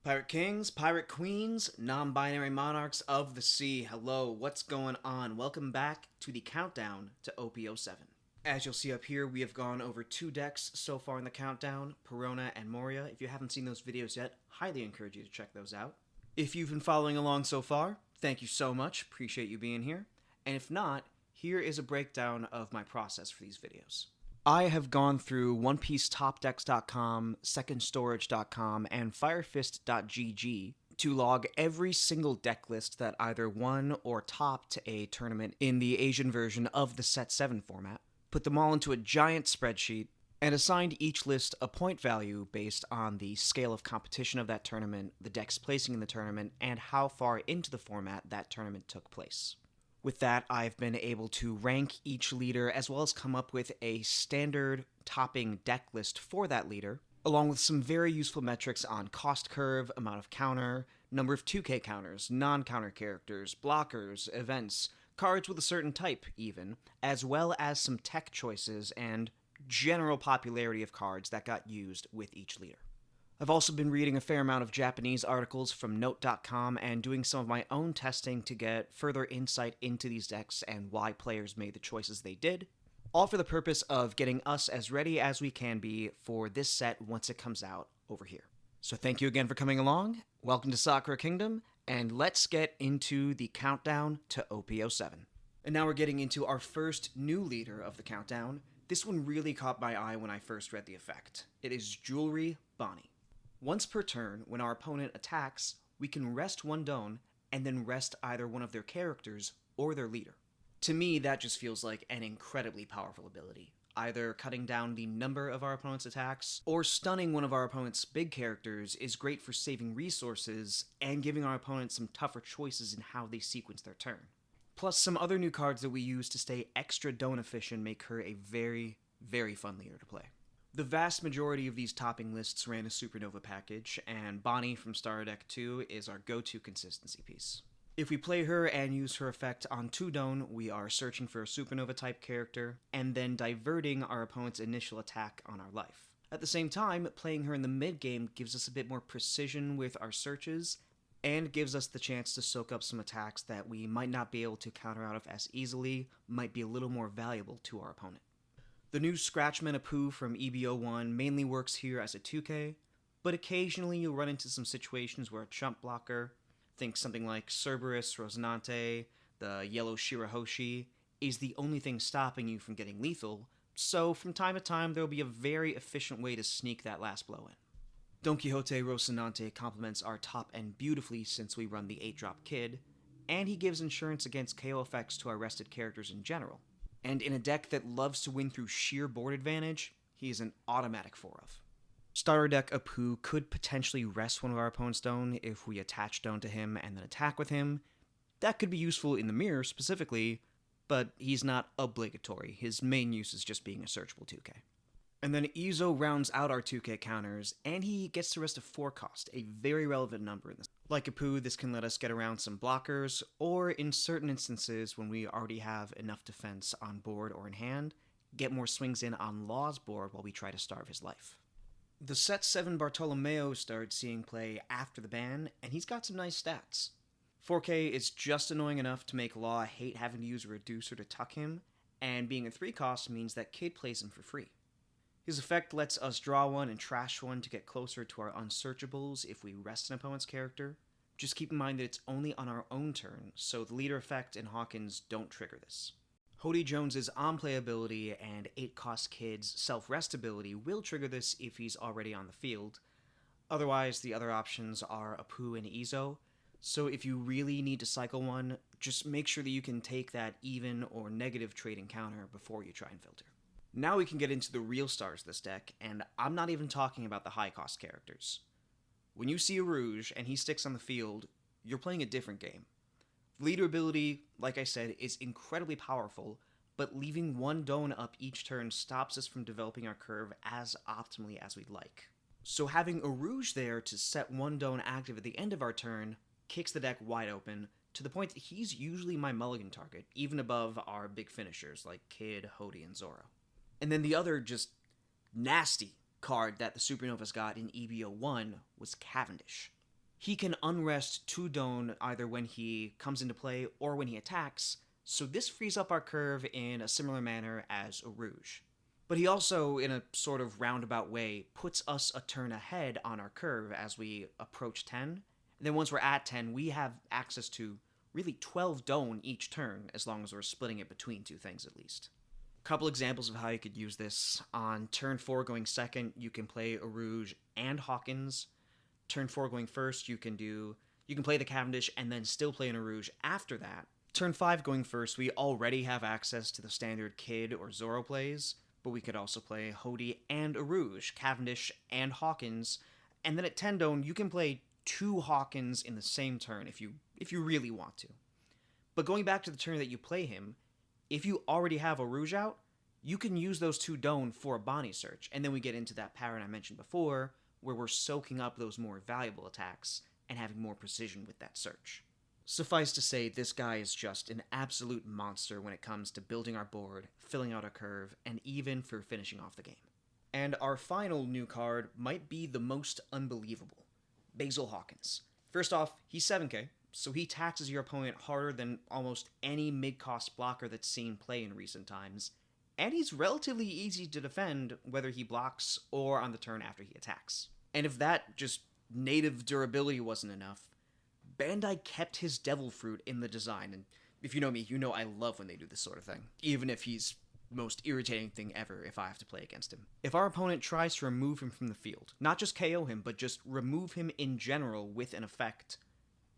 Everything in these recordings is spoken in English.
Pirate Kings, Pirate Queens, non-binary monarchs of the sea, hello, what's going on? Welcome back to the countdown to OP07. As you'll see up here, we have gone over 2 decks so far in the countdown, Perona and Moria. If you haven't seen those videos yet, highly encourage you to check those out. If you've been following along so far, thank you so much, appreciate you being here. And if not, here is a breakdown of my process for these videos. I have gone through OnePieceTopDecks.com, SecondStorage.com, and Firefist.gg to log every single deck list that either won or topped a tournament in the Asian version of the Set 7 format, put them all into a giant spreadsheet, and assigned each list a point value based on the scale of competition of that tournament, the deck's placing in the tournament, and how far into the format that tournament took place. With that, I've been able to rank each leader as well as come up with a standard topping deck list for that leader, along with some very useful metrics on cost curve, amount of counter, number of 2K counters, non-counter characters, blockers, events, cards with a certain type even, as well as some tech choices and general popularity of cards that got used with each leader. I've also been reading a fair amount of Japanese articles from Note.com and doing some of my own testing to get further insight into these decks and why players made the choices they did, all for the purpose of getting us as ready as we can be for this set once it comes out over here. So thank you again for coming along, welcome to Sakura Kingdom, and let's get into the countdown to OP07. And now we're getting into our first new leader of the countdown. This one really caught my eye when I first read the effect. It is Jewelry BONNEY. Once per turn, when our opponent attacks, we can rest one Don and then rest either one of their characters or their leader. To me, that just feels like an incredibly powerful ability, either cutting down the number of our opponent's attacks or stunning one of our opponent's big characters is great for saving resources and giving our opponent some tougher choices in how they sequence their turn. Plus, some other new cards that we use to stay extra Don efficient make her a very, very fun leader to play. The vast majority of these topping lists ran a Supernova package, and BONNEY from Starter Deck 2 is our go-to consistency piece. If we play her and use her effect on 2 Don, we are searching for a Supernova-type character, and then diverting our opponent's initial attack on our life. At the same time, playing her in the mid-game gives us a bit more precision with our searches, and gives us the chance to soak up some attacks that we might not be able to counter out of as easily, might be a little more valuable to our opponent. The new Scratchman Apu from EB01 mainly works here as a 2K, but occasionally you'll run into some situations where a chump blocker, think something like Cerberus, Rosinante, the yellow Shirahoshi, is the only thing stopping you from getting lethal, so from time to time there will be a very efficient way to sneak that last blow in. Don Quixote Rosinante complements our top end beautifully since we run the 8-drop Kid, and he gives insurance against KO effects to our rested characters in general. And in a deck that loves to win through sheer board advantage, he is an automatic 4-of. Starter deck Apu could potentially rest one of our opponent's Don if we attach Don to him and then attack with him. That could be useful in the mirror specifically, but he's not obligatory. His main use is just being a searchable 2K. And then Izo rounds out our 2K counters, and he gets to rest a 4 cost, a very relevant number in this. Like Apu, this can let us get around some blockers, or in certain instances when we already have enough defense on board or in hand, get more swings in on Law's board while we try to starve his life. The Set 7 Bartolomeo started seeing play after the ban, and he's got some nice stats. 4K is just annoying enough to make Law hate having to use a reducer to tuck him, and being a 3 cost means that Kid plays him for free. His effect lets us draw one and trash one to get closer to our unsearchables if we rest an opponent's character. Just keep in mind that it's only on our own turn, so the leader effect and Hawkins don't trigger this. Hody Jones's on-play ability and 8-cost Kid's self-rest ability will trigger this if he's already on the field. Otherwise, the other options are Apu and Izo, so if you really need to cycle one, just make sure that you can take that even or negative trade encounter before you try and filter. Now we can get into the real stars of this deck, and I'm not even talking about the high-cost characters. When you see a Rouge and he sticks on the field, you're playing a different game. Leader ability, like I said, is incredibly powerful, but leaving one Don up each turn stops us from developing our curve as optimally as we'd like. So having a Rouge there to set one Don active at the end of our turn kicks the deck wide open, to the point that he's usually my mulligan target, even above our big finishers like Kid, Hody, and Zoro. And then the other just nasty card that the Supernovas got in EB01 was Cavendish. He can unrest 2 Doan either when he comes into play or when he attacks, so this frees up our curve in a similar manner as a Rouge. But he also, in a sort of roundabout way, puts us a turn ahead on our curve as we approach 10. And then once we're at 10, we have access to really 12 Doan each turn, as long as we're splitting it between 2 things at least. A couple examples of how you could use this. On turn 4 going second, you can play a Rouge and Hawkins. Turn 4 going first, you can play the Cavendish and then still play an Rouge after that. Turn 5 going first, we already have access to the standard Kid or Zoro plays, but we could also play Hody and a Rouge, Cavendish and Hawkins, and then at 10 Doan, you can play 2 Hawkins in the same turn if you really want to. But going back to the turn that you play him, if you already have a Rouge out, you can use those 2 Doan for a Bonnie search, and then we get into that pattern I mentioned before, where we're soaking up those more valuable attacks and having more precision with that search. Suffice to say, this guy is just an absolute monster when it comes to building our board, filling out our curve, and even for finishing off the game. And our final new card might be the most unbelievable. Basil Hawkins. First off, he's 7k, so he taxes your opponent harder than almost any mid-cost blocker that's seen play in recent times, and he's relatively easy to defend whether he blocks or on the turn after he attacks. And if that just native durability wasn't enough, Bandai kept his Devil Fruit in the design, and if you know me, you know I love when they do this sort of thing, even if he's most irritating thing ever if I have to play against him. If our opponent tries to remove him from the field, not just KO him, but just remove him in general with an effect,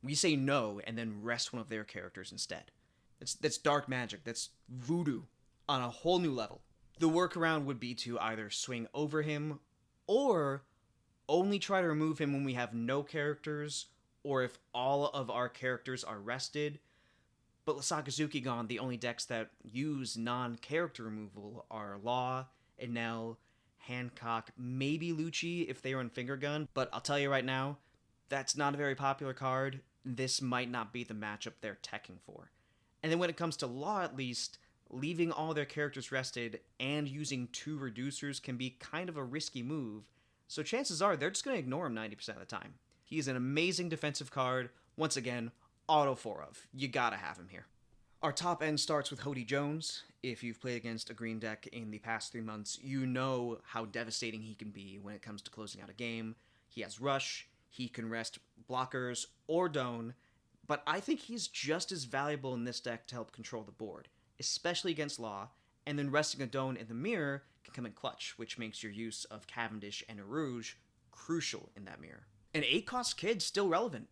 we say no and then rest one of their characters instead. That's dark magic, that's voodoo on a whole new level. The workaround would be to either swing over him or only try to remove him when we have no characters or if all of our characters are rested. But with Sakazuki gone, the only decks that use non-character removal are Law, Enel, Hancock, maybe Lucci if they are in Finger Gun, but I'll tell you right now, that's not a very popular card. This might not be the matchup they're teching for. And then when it comes to Law, at least, leaving all their characters rested and using 2 reducers can be kind of a risky move, so chances are they're just going to ignore him 90% of the time. He is an amazing defensive card. Once again, auto 4 of. You gotta have him here. Our top end starts with Hody Jones. If you've played against a green deck in the past 3 months, you know how devastating he can be when it comes to closing out a game. He has Rush, he can rest blockers or Doan, but I think he's just as valuable in this deck to help control the board, especially against Law, and then resting a Doan in the mirror can come in clutch, which makes your use of Cavendish and a Rouge crucial in that mirror. An 8-cost Kid's still relevant.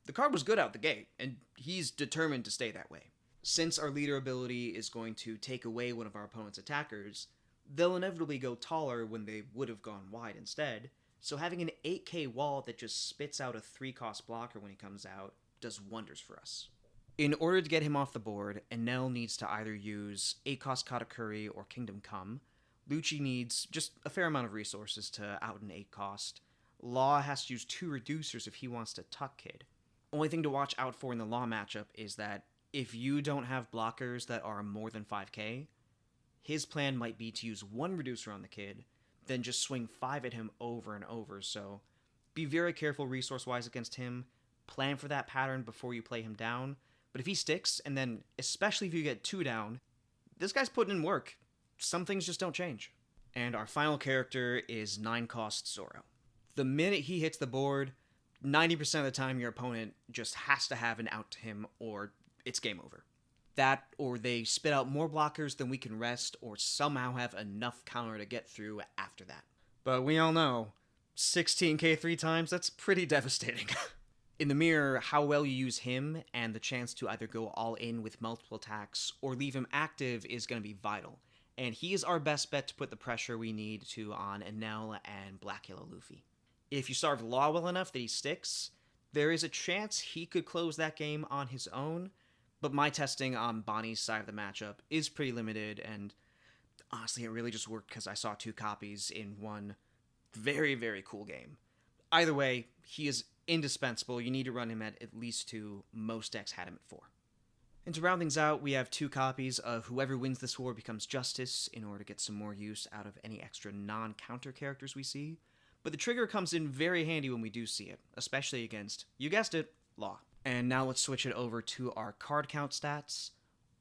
The card was good out the gate, and he's determined to stay that way. Since our leader ability is going to take away one of our opponent's attackers, they'll inevitably go taller when they would have gone wide instead, so having an 8k wall that just spits out a 3-cost blocker when he comes out does wonders for us. In order to get him off the board, Enel needs to either use 8-cost Katakuri or Kingdom Come. Lucci needs just a fair amount of resources to out an 8-cost. Law has to use 2 reducers if he wants to tuck Kid. Only thing to watch out for in the Law matchup is that if you don't have blockers that are more than 5k, his plan might be to use 1 reducer on the Kid, then just swing 5 at him over and over, so be very careful resource-wise against him, plan for that pattern before you play him down, but if he sticks, and then especially if you get 2 down, this guy's putting in work. Some things just don't change. And our final character is 9-cost Zoro. The minute he hits the board, 90% of the time your opponent just has to have an out to him or it's game over. That, or they spit out more blockers than we can rest, or somehow have enough counter to get through after that. But we all know, 16k 3 times, that's pretty devastating. In the mirror, how well you use him and the chance to either go all in with multiple attacks or leave him active is going to be vital. And he is our best bet to put the pressure we need to on Enel and Black Yellow Luffy. If you starve Law well enough that he sticks, there is a chance he could close that game on his own, but my testing on Bonnie's side of the matchup is pretty limited, and honestly it really just worked because I saw 2 copies in one very, very cool game. Either way, he is indispensable. You need to run him at least 2. Most decks had him at 4. And to round things out, we have 2 copies of Whoever Wins This War Becomes Justice in order to get some more use out of any extra non-counter characters we see. but the trigger comes in very handy when we do see it, especially against, you guessed it, Law. And now let's switch it over to our card count stats.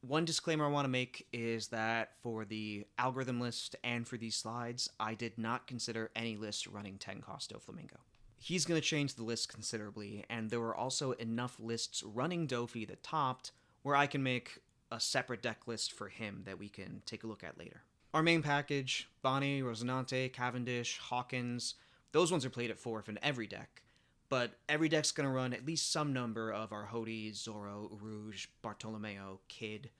One disclaimer I want to make is that for the algorithm list and for these slides, I did not consider any list running 10 cost Doflamingo. He's going to change the list considerably, and there were also enough lists running Dofi that topped where I can make a separate deck list for him that we can take a look at later. Our main package, BONNEY, Rosinante, Cavendish, Hawkins, those ones are played at 4 in every deck. But every deck's going to run at least some number of our Hody, Zoro, Rouge, Bartolomeo, Kid.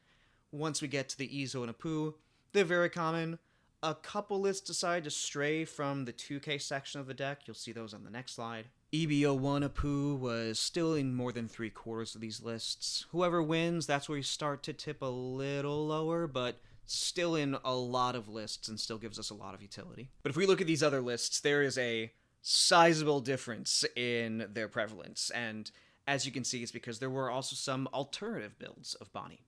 Once we get to the Izo and Apu, they're very common. A couple lists decide to stray from the 2K section of the deck. You'll see those on the next slide. EB01 Apu was still in more than 3/4 of these lists. Whoever wins, that's where you start to tip a little lower, but still in a lot of lists and still gives us a lot of utility. But if we look at these other lists, there is a sizable difference in their prevalence, and as you can see, it's because there were also some alternative builds of BONNEY.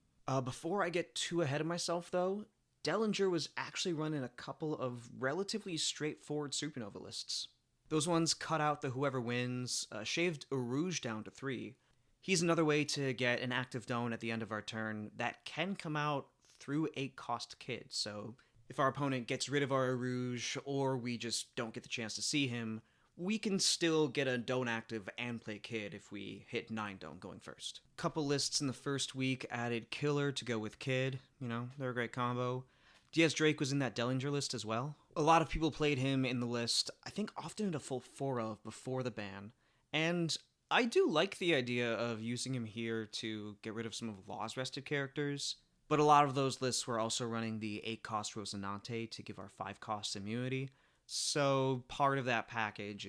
Before I get too ahead of myself, though, Dellinger was actually running a couple of relatively straightforward Supernova lists. Those ones cut out the whoever wins, shaved Rouge down to 3. He's another way to get an active Don at the end of our turn that can come out through 8-cost Kid, so if our opponent gets rid of our Rouge, or we just don't get the chance to see him, we can still get a Don active and play Kid if we hit 9 Don going first. Couple lists in the first week added Killer to go with Kid. You know, they're a great combo. Diaz Drake was in that Dellinger list as well. A lot of people played him in the list, I think often in a full 4 of before the ban. And I do like the idea of using him here to get rid of some of Law's rested characters. But a lot of those lists were also running the 8-cost Rosinante to give our 5-cost immunity, so part of that package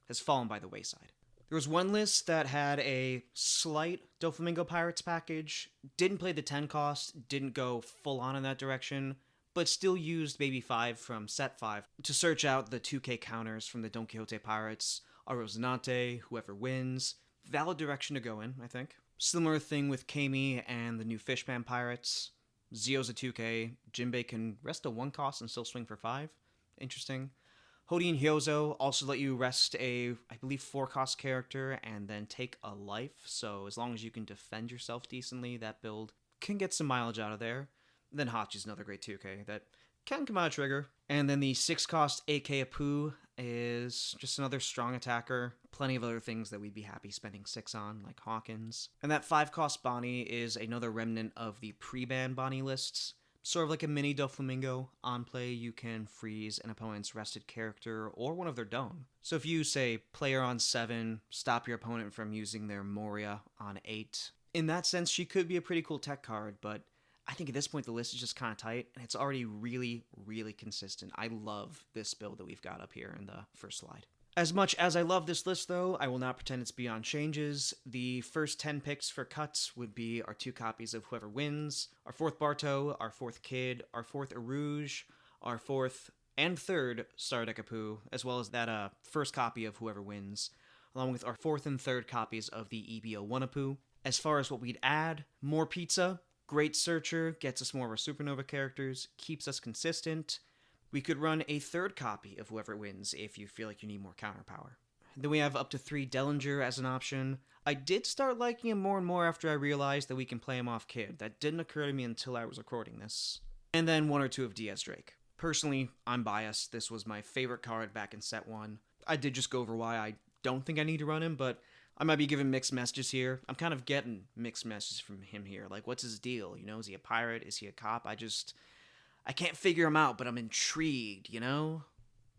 has fallen by the wayside. There was one list that had a slight Doflamingo Pirates package, didn't play the 10-cost, didn't go full-on in that direction, but still used Baby 5 from Set 5 to search out the 2K counters from the Don Quixote Pirates, our Rosinante, whoever wins. Valid direction to go in, I think. Similar thing with Kami and the new Fishman Pirates. Zio's a 2K. Jinbei can rest a 1-cost and still swing for 5. Interesting. Hody and Hyozo also let you rest a, I believe, 4-cost character and then take a life. So as long as you can defend yourself decently, that build can get some mileage out of there. And then Hachi's another great 2K that can come out of trigger. And then the 6-cost AK Apu is just another strong attacker. Plenty of other things that we'd be happy spending 6 on, like Hawkins. And that 5-cost BONNEY is another remnant of the pre-ban BONNEY lists. Sort of like a mini Doflamingo. On play, you can freeze an opponent's rested character or one of their Don. So if you, say, player on 7, stop your opponent from using their Moria on 8. In that sense, she could be a pretty cool tech card, but I think at this point the list is just kind of tight, and it's already really, really consistent. I love this build that we've got up here in the first slide. As much as I love this list, though, I will not pretend it's beyond changes. The first 10 picks for cuts would be our 2 copies of Whoever Wins, our 4th Barto, our 4th Kid, our 4th Erouge, our 4th and 3rd Star Deck Apu, as well as that first copy of Whoever Wins, along with our 4th and 3rd copies of the EB01 Apu. As far as what we'd add, more pizza. Great Searcher, gets us more of our Supernova characters, keeps us consistent. We could run a 3rd copy of Whoever Wins if you feel like you need more counter power. Then we have up to 3 Dellinger as an option. I did start liking him more and more after I realized that we can play him off Kid. That didn't occur to me until I was recording this. And then 1 or 2 of Diaz Drake. Personally, I'm biased. This was my favorite card back in set 1. I did just go over why I don't think I need to run him, but I might be giving mixed messages here. I'm kind of getting mixed messages from him here. Like, what's his deal? You know, is he a pirate? Is he a cop? I can't figure him out, but I'm intrigued, you know?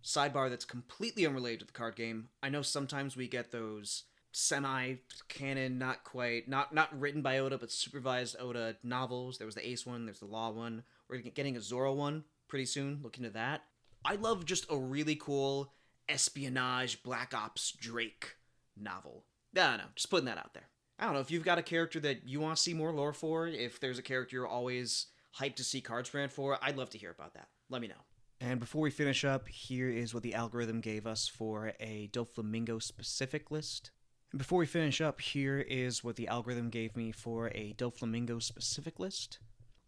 Sidebar that's completely unrelated to the card game. I know sometimes we get those semi-canon, not written by Oda, but supervised Oda novels. There was the Ace one, there's the Law one. We're getting a Zoro one pretty soon. Look into that. I love just a really cool espionage Black Ops Drake novel. I don't know, just putting that out there. I don't know, if you've got a character that you want to see more lore for, if there's a character you're always hyped to see cards brand for, I'd love to hear about that. Let me know. And before we finish up, here is what the algorithm gave us for a Doflamingo specific list. And before we finish up, here is what the algorithm gave me for a Doflamingo specific list.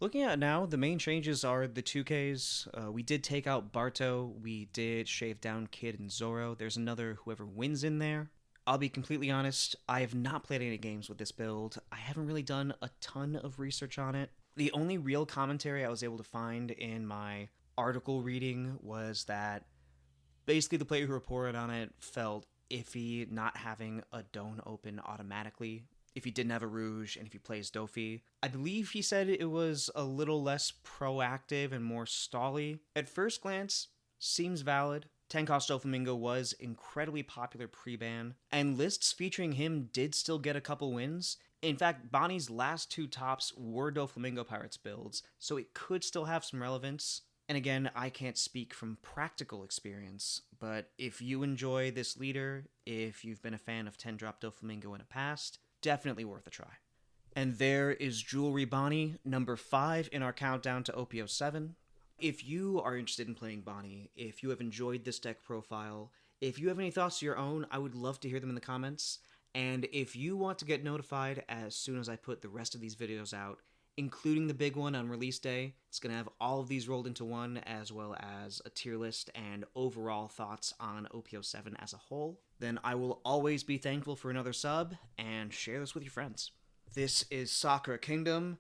Looking at it now, the main changes are the 2Ks. We did take out Barto. We did shave down Kid and Zoro. There's another whoever wins in there. I'll be completely honest, I have not played any games with this build. I haven't really done a ton of research on it. The only real commentary I was able to find in my article reading was that basically the player who reported on it felt iffy not having a Don open automatically if he didn't have a Rouge and if he plays Dofi. I believe he said it was a little less proactive and more stally. At first glance, seems valid. 10-cost Doflamingo was incredibly popular pre-ban, and lists featuring him did still get a couple wins. In fact, BONNEY's last 2 tops were Doflamingo Pirates builds, so it could still have some relevance. And again, I can't speak from practical experience, but if you enjoy this leader, if you've been a fan of 10-drop Doflamingo in the past, definitely worth a try. And there is Jewelry BONNEY, number 5 in our countdown to OP07. If you are interested in playing BONNEY, if you have enjoyed this deck profile, if you have any thoughts of your own, I would love to hear them in the comments. And if you want to get notified as soon as I put the rest of these videos out, including the big one on release day, it's going to have all of these rolled into one, as well as a tier list and overall thoughts on OP07 as a whole, then I will always be thankful for another sub, and share this with your friends. This is Sakura Kingdom.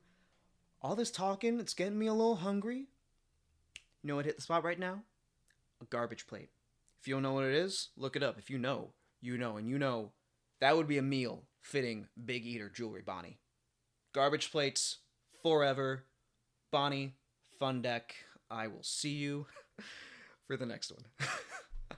All this talking, it's getting me a little hungry. You know what hit the spot right now? A garbage plate. If you don't know what it is, look it up. If you know, you know, and you know, that would be a meal fitting Big Eater Jewelry BONNEY. Garbage plates, forever. BONNEY, fun deck. I will see you for the next one.